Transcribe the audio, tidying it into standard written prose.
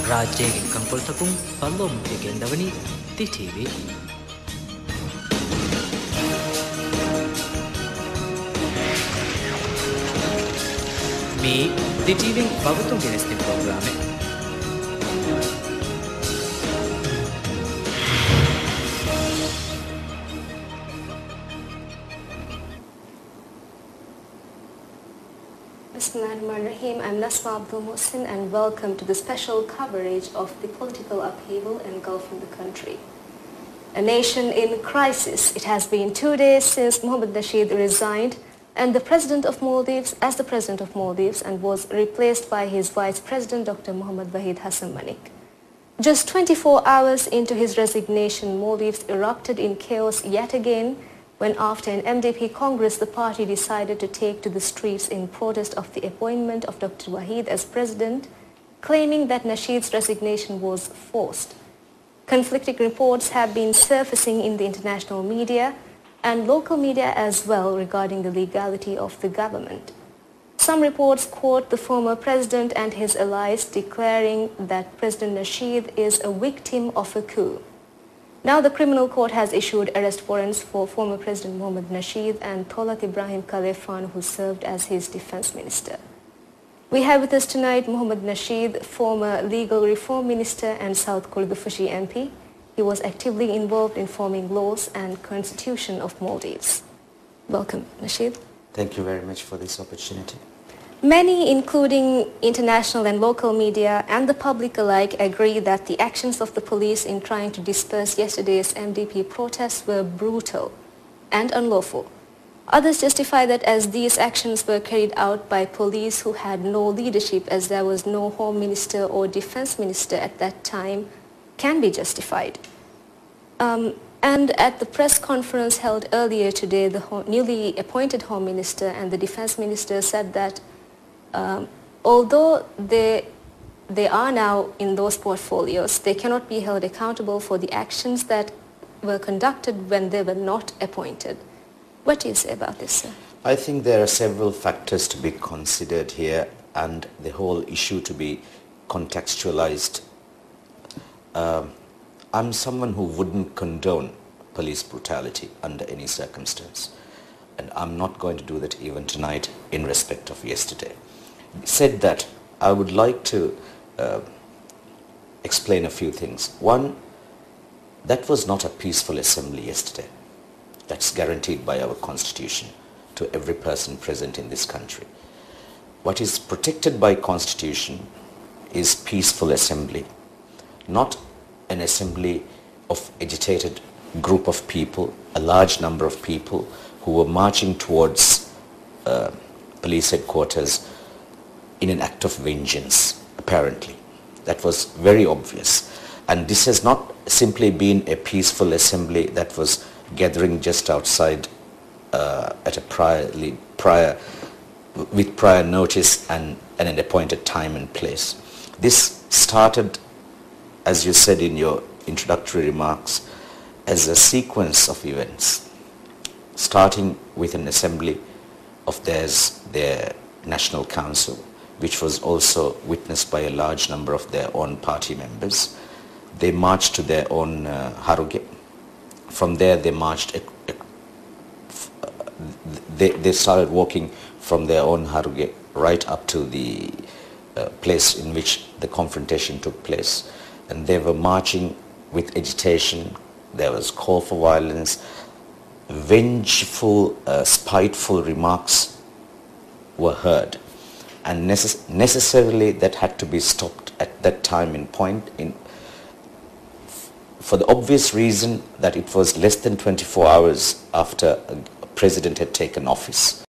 රාජ්‍යයෙන් කංකොල්තකුම් පල්ලොම් එකෙන්දවනි තිටීවි. මේ තිටීවෙන් පවතුම් ගෙනස්ති ප්‍රෝග්‍රාමේ Bismillahirrahmanirrahim. I'm Nasma Abdul Mohsin and welcome to the special coverage of the political upheaval engulfing the country. A nation in crisis. It has been 2 days since Mohamed Nasheed resigned and the President of Maldives and was replaced by his Vice President Dr. Mohamed Wahid Hassan Malik. Just 24 hours into his resignation, Maldives erupted in chaos yet again when after an MDP Congress, the party decided to take to the streets in protest of the appointment of Dr. Wahid as president, claiming that Nasheed's resignation was forced. Conflicting reports have been surfacing in the international media and local media as well regarding the legality of the government. Some reports quote the former president and his allies declaring that President Nasheed is a victim of a coup. Now the criminal court has issued arrest warrants for former President Mohamed Nasheed and Taulat Ibrahim Khalifan, who served as his defense minister. We have with us tonight Mohamed Nasheed, former legal reform minister and South Kurdifushi MP. He was actively involved in forming laws and constitution of Maldives. Welcome, Nasheed. Thank you very much for this opportunity. Many, including international and local media and the public alike, agree that the actions of the police in trying to disperse yesterday's MDP protests were brutal and unlawful. Others justify that as these actions were carried out by police who had no leadership, as there was no home minister or defense minister at that time, can be justified. And at the press conference held earlier today, the newly appointed home minister and the defense minister said that although they are now in those portfolios, they cannot be held accountable for the actions that were conducted when they were not appointed. What do you say about this, sir? I think there are several factors to be considered here and the whole issue to be contextualized. I'm someone who wouldn't condone police brutality under any circumstance, and I'm not going to do that even tonight in respect of yesterday. Said that, I would like to explain a few things. One, that was not a peaceful assembly yesterday. That's guaranteed by our constitution to every person present in this country. What is protected by constitution is peaceful assembly, not an assembly of agitated group of people, a large number of people who were marching towards police headquarters in an act of vengeance, apparently. That was very obvious. And this has not simply been a peaceful assembly that was gathering just outside at a with prior notice and an appointed time and place. This started, as you said in your introductory remarks, as a sequence of events, starting with an assembly of their National Council, which was also witnessed by a large number of their own party members. They marched to their own Haruge. From there they marched, they started walking from their own Haruge right up to the place in which the confrontation took place. And they were marching with agitation. There was call for violence. Vengeful, spiteful remarks were heard. And necessarily that had to be stopped at that time in point, for the obvious reason that it was less than 24 hours after a president had taken office.